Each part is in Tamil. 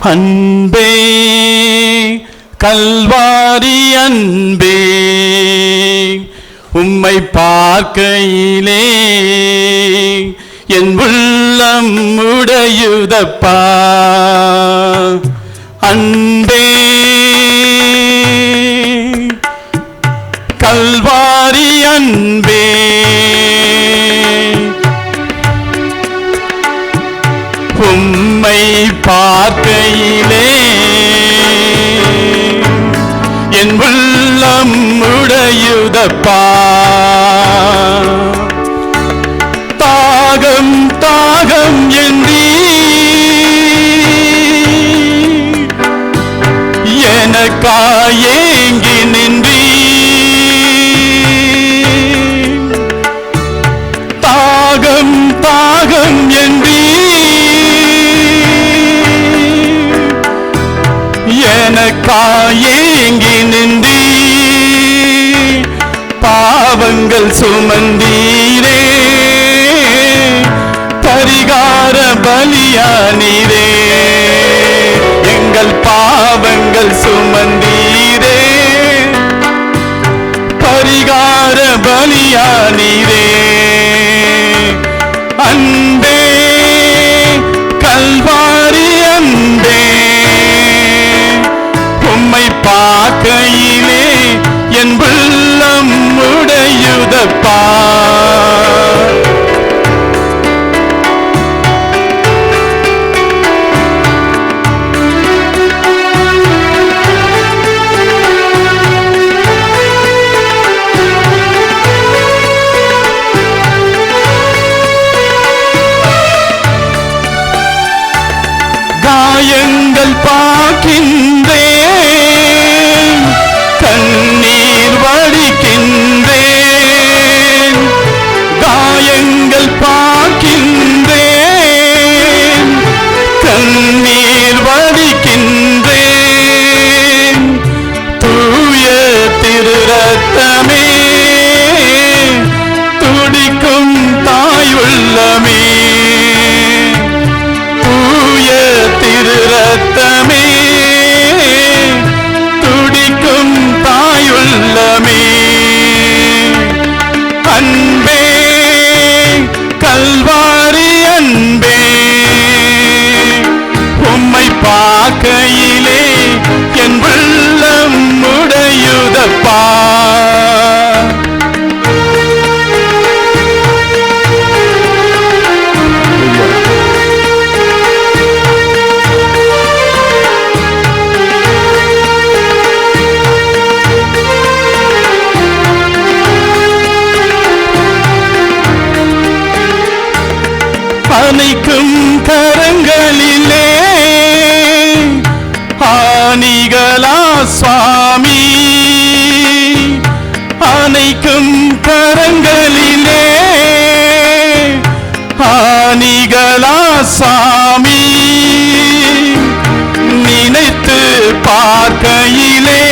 அன்பே கல்வாரி அன்பே, உம்மை பார்க்கையிலே என் உள்ளம் உடையுதப்பா. அன்பே கல்வாரி அன்பே, உம்மை பார்க்கையிலே என் உள்ளம் உடையுதப்பா. தாகம் தாகம் என்றீ எனக்காய் ஏங்கி நின்றீ. தாகம் தாகம் என்றீ எனக்காய் ஏங்கி நின்றீ. பாவங்கள் சுமந்தீரே, பரிகார பலியானீரே. எங்கள் பாவங்கள் சுமந்தீரே, பரிகார பலியானீரே. அன்பே கல்வாரி அன்பே, உம்மை பார்க்கையிலே என் உள்ளம் உடையுதப்பா. காயங்கள் பார்க்கின்றேன், கண்ணீர் வடிக்கின்றேன். காயங்கள் பார்க்கின்றேன், கண்ணீர் வடிக்கின்றேன். தூய திரு ரத்தமே, துடிக்கும் தாய் உள்ளமே. திரு ரத்தமே, துடிக்கும் தாயுள்ளமே. அன்பே கல்வாரி அன்பே, உம்மை பார்க்கையிலே என் உள்ளம் உடையுதப்பா. அணைக்கும் கரங்களிலே ஆணிகளா சுவாமி, அணைக்கும் கரங்களிலே ஆணிகளா சாமி. நினைத்து பார்க்கையிலே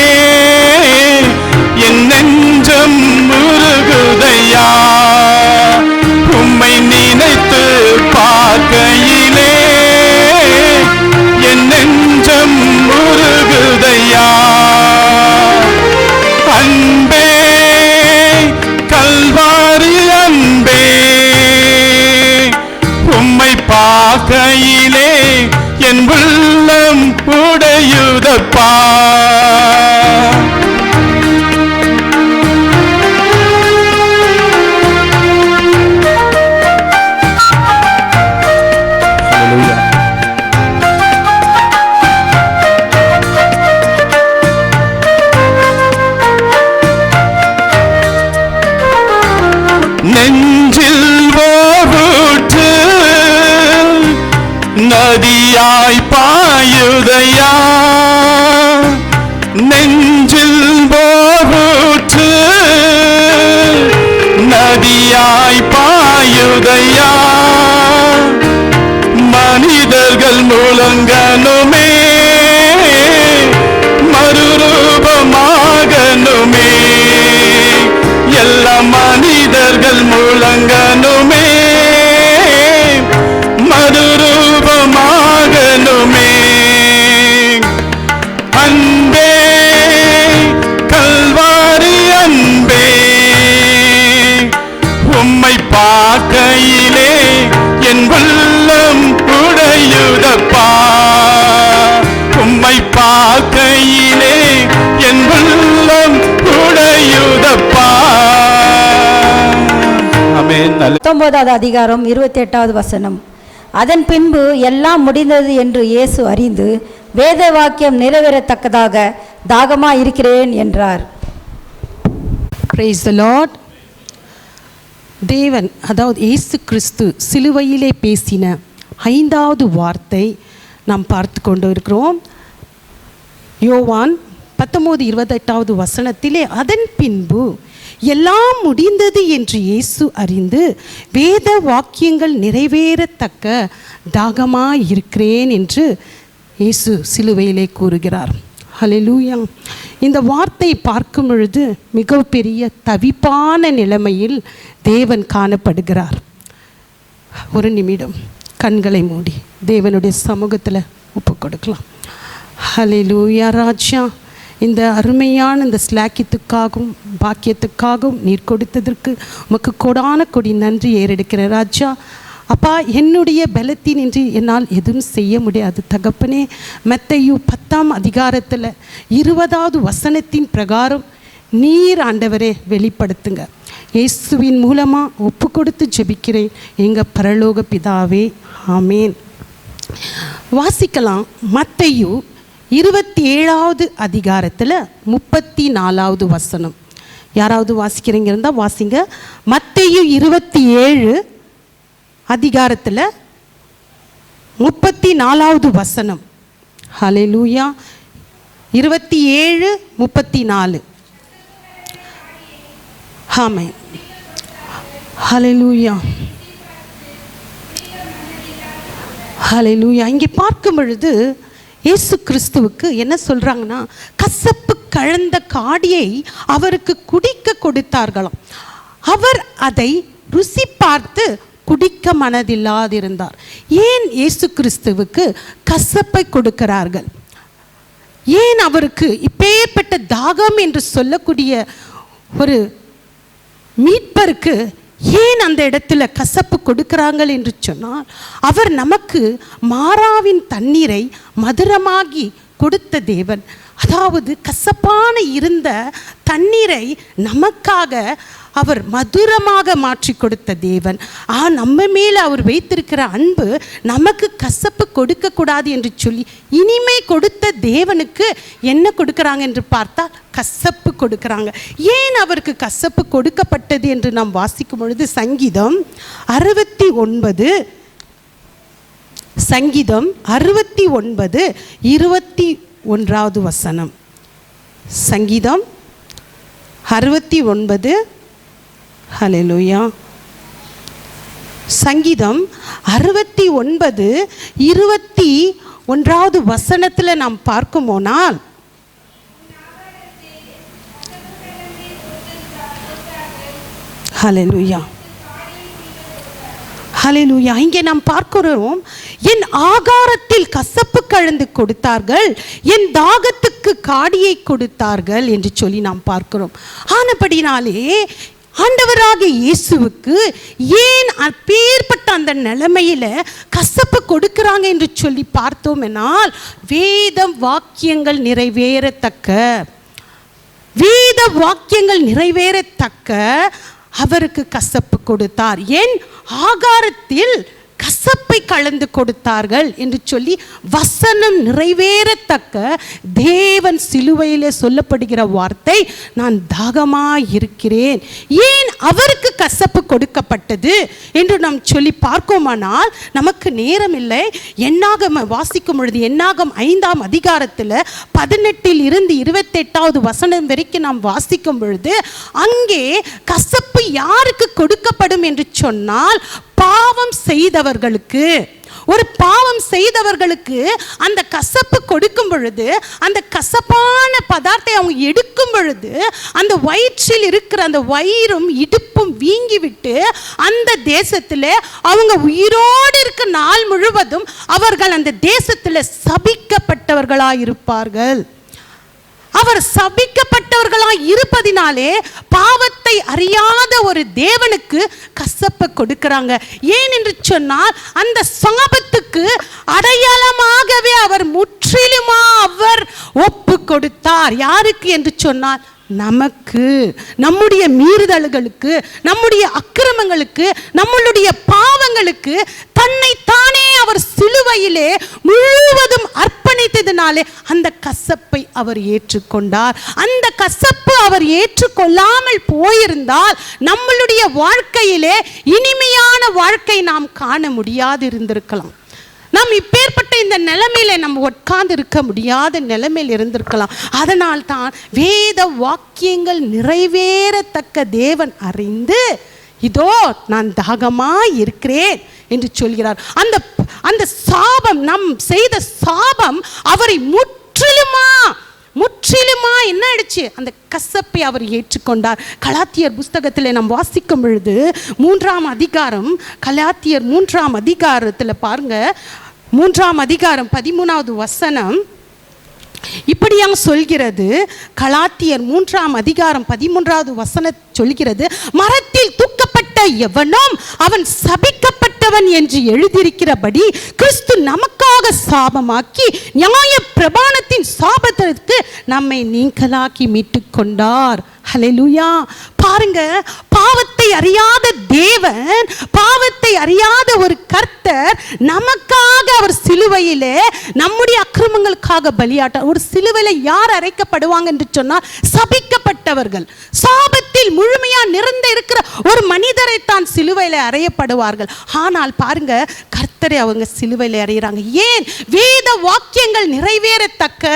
என் நெஞ்சம் உருகுதையா. உம்மை நினைத்து பார்க்கையிலே என் நெஞ்சம் உருகுதையா. அன்பே கல்வாரி அன்பே, உம்மை பார்க்கையிலே என் உள்ளம் உடையுதப்பா. நெஞ்சில் ஓரூற்று நதியாய் பாயுதையா. நெஞ்சில் ஓரூற்று நதியாய் பாயுதையா. மனிதர்கள் முழங்கனுமே, மறுரூபமாகனுமே. எல்லா மனிதர்கள் முழங்கனுமே, மறுரூபமாகனுமே. 19வது அதிகாரம் 28வது வசனம். அதன் பின்பு எல்லாம் முடிந்தது என்று இயேசு அறிந்து வேத வாக்கியம் நிறைவேறத்தக்கதாக தாகமாக இருக்கிறேன் என்றார். Praise the Lord. தேவன், அதாவது இயேசு கிறிஸ்து சிலுவையிலே பேசின 5வது வார்த்தை நாம் பார்த்து கொண்டு இருக்கிறோம். யோவான் 19:28வது வசனத்திலே அதன் பின்பு எல்லாம் முடிந்தது என்று இயேசு அறிந்து வேத வாக்கியங்கள் நிறைவேறத்தக்க தாகமாய் இருக்கிறேன் என்று இயேசு சிலுவையிலே கூறுகிறார். ஹல்லேலூயா. இந்த வார்த்தை பார்க்கும் பொழுது மிகப்பெரிய தவிப்பான நிலைமையில் தேவன் காணப்படுகிறார். ஒரு நிமிடம் கண்களை மூடி தேவனுடைய சமூகத்தில் ஒப்பு கொடுக்கலாம். ஹல்லேலூயா ராஜா, இந்த அருமையான இந்த ஸ்லாக்கியத்துக்காகவும் பாக்கியத்துக்காகவும் நீர் கொடுத்ததற்கு உமக்கு கொடான கொடி நன்றி ஏறெடுக்கிற ராஜா. அப்பா, என்னுடைய பலத்தினின்றி என்னால் எதுவும் செய்ய முடியாது தகப்பனே. மத்தேயு 10ஆம் அதிகாரத்தில் 20வது வசனத்தின் பிரகாரம் நீர் ஆண்டவரே வெளிப்படுத்துங்க. இயேசுவின் மூலமாக ஒப்பு கொடுத்து ஜெபிக்கிறேன் எங்கள் பரலோக பிதாவே, ஆமேன். வாசிக்கலாம். மத்தேயு 27வது அதிகாரத்தில் 34வது வசனம். யாராவது வாசிக்கிறீங்க இருந்தால் வாசிங்க. மத்தேயு 27 அதிகாரத்தில் 34வது வசனம். ஹல்லேலூயா. 27:34. ஆமென். ஹல்லேலூயா. ஹல்லேலூயா. இங்கே பார்க்கும் பொழுது இயேசு கிறிஸ்துவுக்கு என்ன சொல்கிறாங்கன்னா, கசப்பு கலந்த காடியை அவருக்கு குடிக்க கொடுத்தார்களாம். அவர் அதை ருசி பார்த்து குடிக்க மனதில்லாதிருந்தார். ஏன் இயேசு கிறிஸ்துவுக்கு கசப்பை கொடுக்கிறார்கள்? ஏன் அவருக்கு இப்பேற்பட்ட தாகம் என்று சொல்லக்கூடிய ஒரு மீட்பருக்கு ஏன் அந்த இடத்துல கசப்பு கொடுக்கிறாங்க என்று சொன்னால், அவர் நமக்கு மாறாவின் தண்ணீரை மதுரமாகி கொடுத்த தேவன். அதாவது கசப்பான இருந்த தண்ணீரை நமக்காக அவர் மதுரமாக மாற்றி கொடுத்த தேவன். நம்ம மேலே அவர் வைத்திருக்கிற அன்பு நமக்கு கசப்பு கொடுக்கக்கூடாது என்று சொல்லி இனிமே கொடுத்த தேவனுக்கு என்ன கொடுக்குறாங்க என்று பார்த்தால் கசப்பு கொடுக்குறாங்க. ஏன் அவருக்கு கசப்பு கொடுக்கப்பட்டது என்று நாம் வாசிக்கும் பொழுது சங்கீதம் 69:21வது வசனம். சங்கீதம் 69. ஹல்லேலூயா. சங்கீதம் 69:21வது வசனத்தில் நாம் பார்க்குமோனால், ஹல்லேலூயா ஹல்லேலூயா. இங்கே நாம் பார்க்கிறோம், என் ஆகாரத்தில் கசப்பு கலந்து கொடுத்தார்கள், என் தாகத்துக்கு காடியை கொடுத்தார்கள் என்று சொல்லி நாம் பார்க்கிறோம். ஆனபடினாலே ஆண்டவராக இயேசுவுக்கு ஏன் அப்பேற்பட்ட அந்த நிலைமையில கசப்பு கொடுக்கிறாங்க என்று சொல்லி பார்த்தோம் என்னால், வேத வாக்கியங்கள் நிறைவேறத்தக்க அவருக்கு கசப்பு கொடுத்தார். என் ஆகாரத்தில் கசப்பை கலந்து கொடுத்தார்கள் என்று சொல்லி வசனம் நிறைவேறத்தக்க தேவன் சிலுவையிலே சொல்லப்படுகிற வார்த்தை, நான் தாகமாய் இருக்கிறேன். ஏன் அவருக்கு கசப்பு கொடுக்கப்பட்டது என்று நாம் சொல்லி பார்க்கோமானால் நமக்கு நேரம் இல்லை. என்னாகம் வாசிக்கும் பொழுது என்னாகம் 5ஆம் அதிகாரத்தில் 18 28வது வசனம் வரைக்கும் நாம் வாசிக்கும் பொழுது அங்கே கசப்பு யாருக்கு கொடுக்கப்படும் என்று சொன்னால், பாவம் செய்தவர்களுக்கு. ஒரு பாவம் செய்தவர்களுக்கு அந்த கசப்பு கொடுக்கும் பொழுது, அந்த கசப்பான பதார்த்தத்தை அவங்க எடுக்கும் பொழுது அந்த வயிற்றில் இருக்கிற அந்த வயிறும் இடுப்பும் வீங்கிவிட்டு அந்த தேசத்தில் அவங்க உயிரோடு இருக்க நாள் முழுவதும் அவர்கள் அந்த தேசத்தில் சபிக்கப்பட்டவர்களாக இருப்பார்கள். அவர் சபிக்கப்பட்டவர்களாய் இருப்பதினாலே பாவத்தை அறியாத ஒரு தேவனுக்கு கசப்பை கொடுக்கிறாங்க. ஏன் என்று சொன்னால், அந்த சாபத்துக்கு அடையாளமாகவே அவர் முற்றிலுமா அவர் ஒப்பு கொடுத்தார். யாருக்கு என்று சொன்னால், நமக்கு, நம்முடைய மீறுதல்களுக்கு, நம்முடைய அக்கிரமங்களுக்கு, நம்மளுடைய பாவங்களுக்கு தன்னை தானே அவர் சிலுவையிலே முழுவதும் அர்ப்பணித்ததினாலே அந்த கசப்பை அவர் ஏற்றுக்கொண்டார். அந்த கசப்பு அவர் ஏற்றுக்கொள்ளாமல் போயிருந்தால் நம்மளுடைய வாழ்க்கையிலே இனிமையான வாழ்க்கை நாம் காண முடியாது இருந்திருக்கலாம். நாம் இப்பேற்பட்ட இந்த நிலைமையில நம்ம உட்கார்ந்து இருக்க முடியாத நிலைமையில் இருந்திருக்கலாம். அதனால் தான் வேத வாக்கியங்கள் நிறைவேறத்தக்க தேவன் அறிந்து இதோ நான் தாகமாய் இருக்கிறேன் என்று சொல்கிறார். அந்த சாபம், நம் செய்த சாபம் அவரை முற்றிலுமா என்ன ஆயிடுச்சு? அந்த கசப்பை அவர் ஏற்றுக்கொண்டார். கலாத்தியர் புஸ்தகத்தில் நாம் வாசிக்கும் பொழுது 3ஆம் அதிகாரம், கலாத்தியர் 3ஆம் அதிகாரத்தில் பாருங்க, 3ஆம் அதிகாரம் 13வது வசனம் இப்படியாக சொல்கிறது. கலாத்தியர் 3ஆம் அதிகாரம் 13வது வசனம் சொல்கிறது, மரத்தில் தூக்கப்பட்ட எவனும் அவன் சபிக்கப்பட்டவன் என்று எழுதியிருக்கிறபடி கிறிஸ்து நமக்காக சாபமாக்கி நியாய பிரமாணத்தின் சாபத்திற்கு நம்மை நீங்களாக்கி மீட்டுக் கொண்டார். ஹல்லேலூயா. பாருங்க, பாவத்தை அறியாத தேவன், பாவத்தை அறியாத ஒரு கர்த்தர் நமக்காக அவர் சிலுவையிலே நம்முடைய அக்கிரமங்களுக்காக பலியாட்டார். ஒரு சிலுவையில யார் அறைக்கப்படுவாங்க என்று சொன்னால் சபிக்கப்பட்டவர்கள், சாபத்தில் முழுமையா நிறைந்த இருக்கிற ஒரு மனிதரை தான் சிலுவையில அறையப்படுவார்கள். ஆனால் பாருங்க, கர்த்தரை அவங்க சிலுவையில அறையிறாங்க. ஏன்? வேத வாக்கியங்கள் நிறைவேறத்தக்க.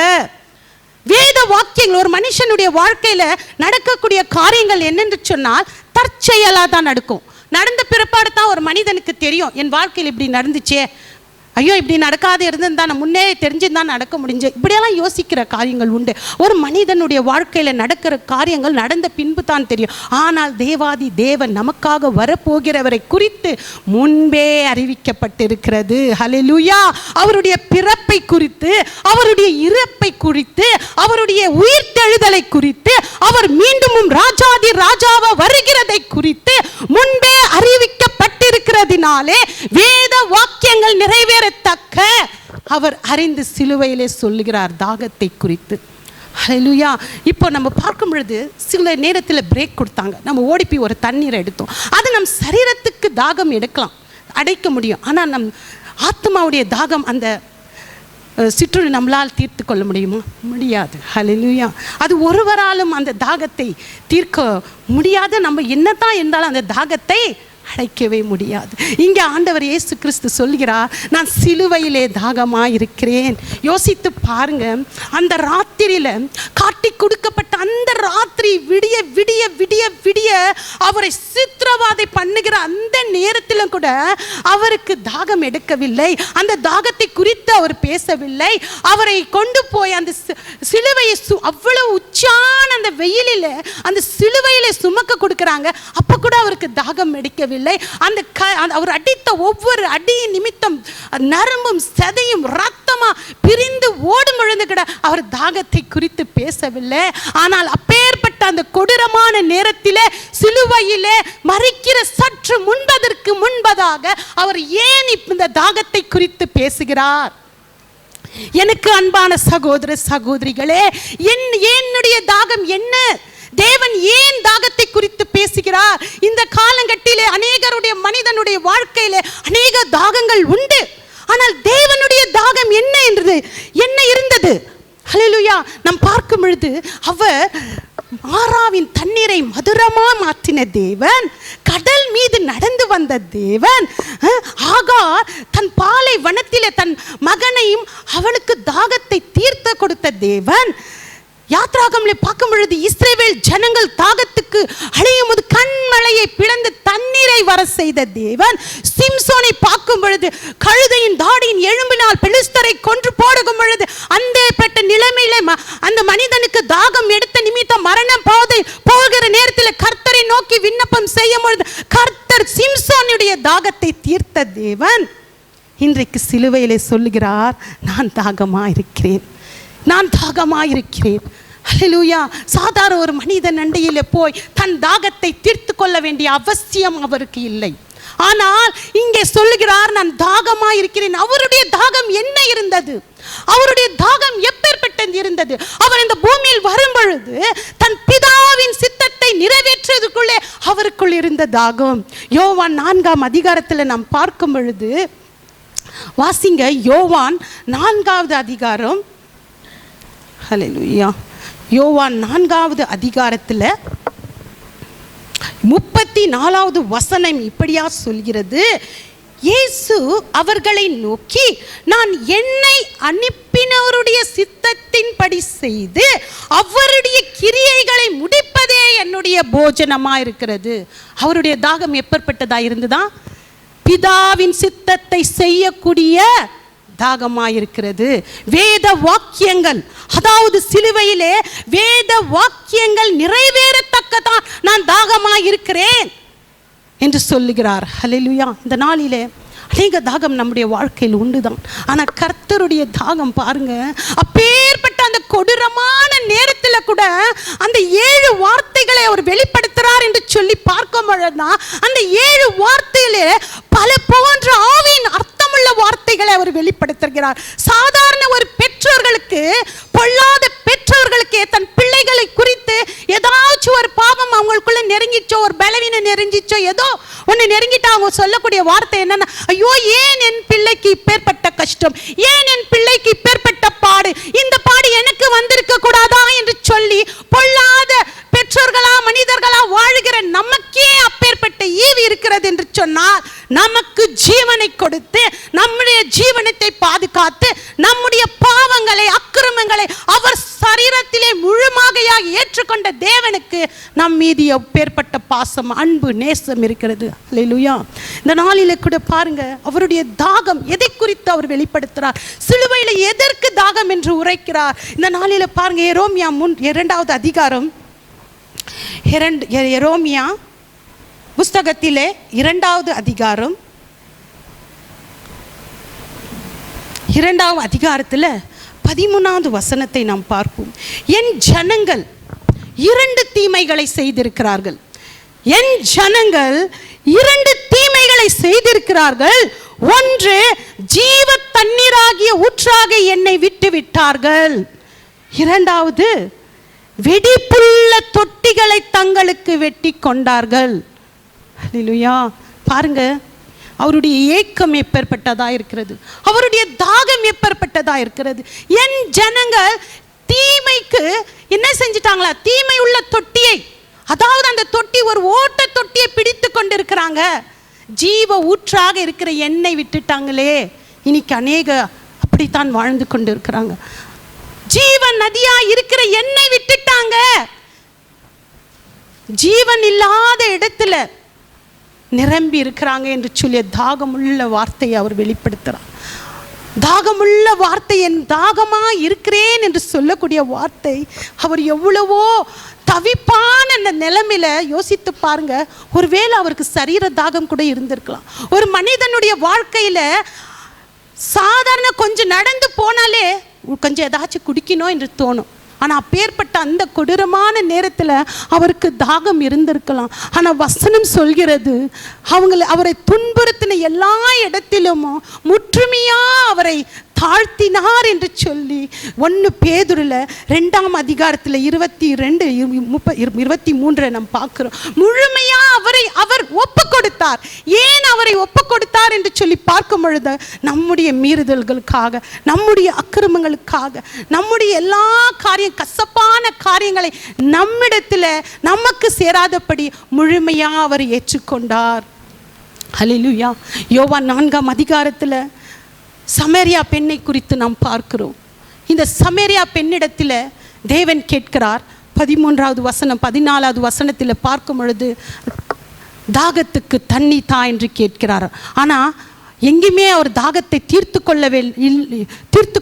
வேத வாக்கியங்கள், ஒரு மனுஷனுடைய வாழ்க்கையில நடக்கக்கூடிய காரியங்கள் என்னென்று சொன்னால் தற்செயலாக தான் நடக்கும். நடந்த பிற்பாடு தான் ஒரு மனிதனுக்கு தெரியும், என் வாழ்க்கையில் இப்படி நடந்துச்சே, ஐயோ இப்படி நடக்காது இருந்திருந்தா நான் முன்னே தெரிஞ்சுதான் நடக்க முடிஞ்சு, இப்படியெல்லாம் யோசிக்கிற காரியங்கள் உண்டு. ஒரு மனிதனுடைய வாழ்க்கையில் நடக்கிற காரியங்கள் நடந்த பின்பு தான் தெரியும். ஆனால் தேவாதி தேவன் நமக்காக வரப்போகிறவரை குறித்து முன்பே அறிவிக்கப்பட்டிருக்கிறது. ஹல்லேலூயா. அவருடைய பிறப்பை குறித்து, அவருடைய இறப்பை குறித்து, அவருடைய உயிர்த்தெழுதலை குறித்து, அவர் மீண்டும் ராஜாதி ராஜாவா வருகிறதை குறித்து முன்பே அறிவிக்கப்பட்டிருக்கிறதினாலே வேத வாக்கியங்கள் நிறைவேறத்தக்க அவர் அறிந்து சிலுவையிலே சொல்லுகிறார் தாகத்தை குறித்து. ஹல்லேலூயா. இப்போ நம்ம பார்க்கும் பொழுது சில நேரத்தில் பிரேக் கொடுத்தாங்க, நம்ம ஓடி போய் ஒரு தண்ணீரை எடுத்தோம். அது நம் சரீரத்துக்கு தாகம் எடுக்கலாம், அடைக்க முடியும். ஆனால் நம் ஆத்மாவுடைய தாகம், அந்த சிற்றுண்டி நம்மளால் தீர்த்து கொள்ள முடியுமா? முடியாது. ஹல்லேலூயா. அது ஒருவராலும் அந்த தாகத்தை தீர்க்க முடியாது. நம்ம என்னதான் இருந்தாலும் அந்த தாகத்தை அடைக்கவே முடியாது. இங்கே ஆண்டவர் இயேசு கிறிஸ்து சொல்கிறார், நான் சிலுவையிலே தாகமாக இருக்கிறேன். யோசித்து பாருங்க, அந்த ராத்திரியில காட்டி கொடுக்கப்பட்ட அந்த ராத்திரி விடிய விடிய விடிய விடிய அவரை சித்திரவாதை பண்ணுகிற அந்த நேரத்திலும் கூட அவருக்கு தாகம் எடுக்கவில்லை. அந்த தாகத்தை குறித்து அவர் பேசவில்லை. அவரை கொண்டு போய் அந்த சிலுவையை அவ்வளவு உச்சான அந்த வெயிலில் அந்த சிலுவையிலே சுமக்க கொடுக்குறாங்க. அப்ப கூட அவருக்கு தாகம் எடுக்கவில்லை. அந்த அவர் அடித்த ஒவ்வொரு அடியின் நிமித்தம் நரம்பும் சதையும் ரத்தமா பிரிந்து ஓடும் பொழுது கூட அவர் தாகத்தை குறித்து பேசவில்லை. ஆனால் அப்பேற்பட்ட அந்த கொடூரமான நேரத்திலே சிலுவையிலே மரிக்கிற சற்று முன்பதற்கு முன்பதாக அவர் ஏன் இந்த தாகத்தை குறித்து பேசுகிறார்? எனக்கு அன்பான சகோதர சகோதரிகளே, என்னுடைய தாகம் என்ன? தேவன் ஏன் தாகத்தை குறித்து பேசுகிறார்? இந்த காலங்கட்டிலே அநேகருடைய மனிதனுடைய வாழ்க்கையிலே அநேக தாகங்கள் உண்டு. ஆனால் தேவனுடைய தாகம் என்ன இருந்தது? ஹல்லேலூயா. நாம் பார்க்கும் பொழுது அவர் மாறாவின் தண்ணீரை மதுரமா மாற்றின தேவன், கடல் மீது நடந்து வந்த தேவன், ஆகார் தன் பாலை வனத்திலே தன் மகனையும் அவனுக்கு தாகத்தை தீர்த்த கொடுத்த தேவன், யாத்ராகமலை பார்க்கும் பொழுது இஸ்ரவேல் ஜனங்கள் தாகத்துக்கு அழியும் போது கண்மலையை பிளந்து தண்ணீரை வர செய்த தேவன், சிம்சோனை பார்க்கும் பொழுது கழுதையின் தாடியின் எலும்பினால் பெலிஸ்தரை கொன்று போடும் பொழுது அந்த பெற்ற நிலைமையில அந்த மனிதனுக்கு தாகம் எடுத்த நிமித்தம் மரணம் போகிற நேரத்தில் கர்த்தரை நோக்கி விண்ணப்பம் செய்யும் பொழுது கர்த்தர் சிம்சோனுடைய தாகத்தை தீர்த்த தேவன் இன்றைக்கு சிலுவையிலே சொல்லுகிறார், நான் தாகமா இருக்கிறேன், நான் தாகமாயிருக்கிறேன். ஹல்லேலூயா. சாதாரண ஒரு மனிதன் அண்டையிலே போய் தன் தாகத்தை தீர்த்து கொள்ள வேண்டிய அவசியம் அவருக்கு இல்லை. ஆனால் இங்கே சொல்லுகிறார், நான் தாகமாயிருக்கிறேன். அவருடைய தாகம் என்ன இருந்தது? அவருடைய தாகம் எப்பேற்பட்ட இருந்தது. அவர் இந்த பூமியில் வரும் பொழுது தன் பிதாவின் சித்தத்தை நிறைவேற்றுவதற்குள்ளே அவருக்குள் இருந்த தாகம். யோவான் 4ஆம் அதிகாரத்தில் நாம் பார்க்கும் பொழுது வாசிங்க, யோவான் 4வது அதிகாரம். ஹல்லேலூயா. யோவான் 4வது அதிகாரத்தில் 34வது வசனம் இப்படியா சொல்கிறது. இயேசு அவர்களை நோக்கி, நான் என்னை அனுப்பினவருடைய சித்தத்தின்படி செய்து அவருடைய கிரியைகளை முடிப்பதே என்னுடைய போஜனமா இருக்கிறது. அவருடைய தாகம் எப்பேற்பட்டதா இருந்ததா? பிதாவின் சித்தத்தை செய்யக்கூடிய தாகமாயிருக்கிறது. வேத வாக்கியங்கள், அதாவது சிலுவையிலே வேத வாக்கியங்கள் நிறைவேறத்தக்கதான் நான் தாகமாயிருக்கிறேன் என்று சொல்லுகிறார். ஹல்லேலூயா. இந்த நாளிலே அநேக தாகம் நம்முடைய வாழ்க்கையில் உண்டுதான். ஆனால் கர்த்தருடைய தாகம் பாருங்க, அப்பேற்பட்ட அந்த கொடூரமான நேரத்தில் கூட அந்த 7 வார்த்தைகளை அவர் வெளிப்படுத்துகிறார் என்று சொல்லி பார்க்கும் பொழுதுதான் அந்த 7 வார்த்தையிலே பல போன்ற ஆவியின் அர்த்தமுள்ள வார்த்தைகளை அவர் வெளிப்படுத்துகிறார். சாதாரண ஒரு பெற்றோர்களுக்கு, பொல்லாத பெற்றோர்களுக்கு தன் பிள்ளைகளை குறித்து ஏதாச்சும் ஒரு பாவம் அவங்களுக்குள்ள நெருங்கிச்சோ, ஒரு பலவீனம் நெருங்கிச்சோ, ஏதோ ஒன்று நெருங்கிட்டா அவங்க சொல்லக்கூடிய வார்த்தை என்னன்னா, ஐயோ ஏன் என் பிள்ளைக்கு இப்பேற்பட்ட கஷ்டம், ஏன் என் பிள்ளைக்கு இப்பேற்பட்ட பாடு, இந்த பாடு எனக்கு வந்திருக்க கூடாதா என்று சொல்லி பொல்லாத பெற்றோர்களா மனிதர்களா வாழுகிற நமக்கே அப்பேற்பட்ட ஈவு இருக்கிறது என்று சொன்னால், நமக்கு ஜீவனை கொடுத்து நம்முடைய ஜீவனத்தை பாதுகாத்து நம்முடைய பாவங்களை அக்கிரமங்களை அவர் சரீரத்திலே முழுமையாக ஏற்றுக்கொண்ட தேவனுக்கு நம் மீது எப்பேற்பட்ட பாசம், அன்பு, நேசம் இருக்கிறது. ஹல்லேலூயா. இந்த நாளிலே கூட பாருங்க, அவருடைய தாகம் எதை குறித்து அவர் வெளிப்படுத்துகிறார், சிலுவையில் எதற்கு தாகம் என்று உரைக்கிறார். இந்த நாளிலே பாருங்க, எரோமியா 2வது அதிகாரம், எரோமியா புஸ்தகத்திலே 2வது அதிகாரம் 2வது அதிகாரத்தில் 13வது வசனத்தை நாம் பார்ப்போம். என் ஜனங்கள் 2 தீமைகளை செய்திருக்கிறார்கள். என் ஜனங்கள் 2 தீமைகளை செய்திருக்கிறார்கள். ஒன்று, ஜீவ தண்ணீராகிய ஊற்றாக என்னை விட்டு விட்டார்கள். 2வது, வெடிப்புள்ள தொட்டிகளை தங்களுக்கு வெட்டி கொண்டார்கள். ஹல்லேலூயா. பாருங்க, அவருடைய ஏக்கம் எப்பேற்பட்டதா இருக்கிறது, அவருடைய தாகம் எப்பேற்பட்டதா இருக்கிறது. என் ஜனங்கள் தீமைக்கு என்ன செஞ்சிட்டாங்களா? தீமை உள்ள தொட்டியை, அதாவது அந்த தொட்டி ஒரு ஓட்ட தொட்டியை பிடித்து கொண்டிருக்கிறாங்க. ஜீவ ஊற்றாக இருக்கிற எண்ணெய் விட்டுட்டாங்களே. இன்னைக்கு அநேக அப்படித்தான் வாழ்ந்து கொண்டு இருக்கிறாங்க. ஜீவன் நதியா இருக்கிற எண்ணெய் விட்டுட்டாங்க. ஜீவன் இல்லாத இடத்துல நிரம்பி இருக்கிறாங்க என்று சொல்லி தாகமுள்ள வார்த்தையை அவர் வெளிப்படுத்துகிறார். தாகமுள்ள வார்த்தை, என் தாகமா இருக்கிறேன் என்று சொல்லக்கூடிய வார்த்தை. அவர் எவ்வளவோ தவிப்பான அந்த நிலைமையில யோசித்து பாருங்க. ஒருவேளை அவருக்கு சரீர தாகம் கூட இருந்திருக்கலாம். ஒரு மனிதனுடைய வாழ்க்கையில சாதாரண கொஞ்சம் நடந்து போனாலே கொஞ்சம் ஏதாச்சும் குடிக்கணும் என்று தோணும். ஆனால் அப்பேற்பட்ட அந்த கொடூரமான நேரத்தில் அவருக்கு தாகம் இருந்திருக்கலாம். ஆனால் வசனம் சொல்கிறது, அவரை துன்புறுத்தின எல்லா இடத்திலும் முற்றுமையாக அவரை தாழ்த்தினார் என்று சொல்லி 1 பேதுருல 2ஆம் அதிகாரத்தில் 22, 23 நாம் பார்க்கிறோம். முழுமையா அவர் ஒப்பு கொடுத்தார். ஏன் அவரை ஒப்பு கொடுத்தார் என்று சொல்லி பார்க்கும் பொழுது, நம்முடைய மீறுதல்களுக்காக, நம்முடைய அக்கிரமங்களுக்காக, நம்முடைய எல்லா கசப்பான காரியங்களை நம்மிடத்தில் நமக்கு சேராதபடி முழுமையா அவர் ஏற்றுக்கொண்டார். ஹல்லேலூயா. யோவான் 4ஆம் அதிகாரத்தில் சமேரியா பெண்ணை குறித்து நாம் பார்க்கிறோம். இந்த சமேரியா பெண்ணிடத்தில் தேவன் கேட்கிறார். 13வது வசனம் 14வது வசனத்தில் பார்க்கும் பொழுது, தாகத்துக்கு தண்ணி தா என்று கேட்கிறார். ஆனால் எங்கேயுமே அவர் தாகத்தை தீர்த்து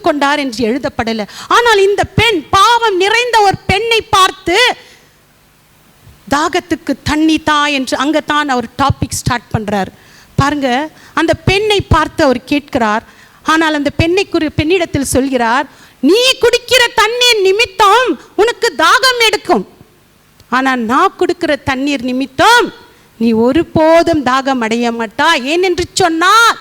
கொண்டார் என்று எழுதப்படலை. ஆனால் இந்த பெண், பாவம் நிறைந்த ஒரு பெண்ணை பார்த்து தாகத்துக்கு தண்ணி தா என்று அங்கத்தான் அவர் டாபிக் ஸ்டார்ட் பண்றார். பாருங்க, அந்த பெண்ணை பார்த்து அவர் கேட்கிறார். ஆனால் அந்த பெண்ணிடத்தில் சொல்கிறார், நீ குடிக்கிற தண்ணீர் நிமித்தம் உனக்கு தாகம் எடுக்கும், ஆனால் நான் கொடுக்கிற தண்ணீர் நிமித்தம் நீ ஒருபோதும் தாகம் அடைய மாட்டா. ஏனென்று சொன்னால்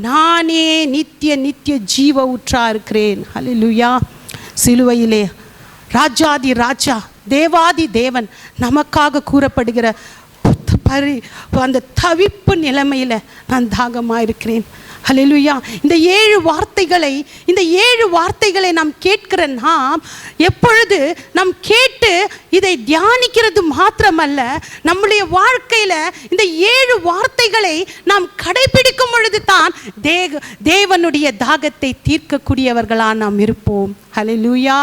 நானே நித்திய ஜீவ ஊற்றா இருக்கிறேன். ஹல்லேலூயா. சிலுவையிலே ராஜாதி ராஜா தேவாதி தேவன் நமக்காக கூறப்படுகிற அந்த தவிப்பு நிலைமையில் நான் தாகமாக இருக்கிறேன். ஹல்லேலூயா. இந்த 7 வார்த்தைகளை நாம் கேட்கிற நாம் எப்பொழுது நாம் கேட்டு இதை தியானிக்கிறது மாத்திரமல்ல, நம்முடைய வாழ்க்கையில் இந்த 7 வார்த்தைகளை நாம் கடைபிடிக்கும் பொழுது தான் தேவனுடைய தாகத்தை தீர்க்கக்கூடியவர்களாக நாம் இருப்போம். ஹல்லேலூயா,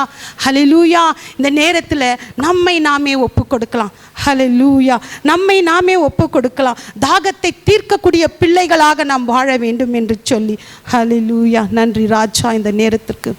ஹல்லேலூயா. இந்த நேரத்தில் நம்மை நாமே ஒப்பு கொடுக்கலாம். ஹல்லேலூயா, நம்மை நாமே ஒப்பு கொடுக்கலாம். தாகத்தை தீர்க்கக்கூடிய பிள்ளைகளாக நாம் வாழ வேண்டும் என்று சொல்லி. ஹல்லேலூயா. நன்றி ராஜா இந்த நேரத்திற்கு.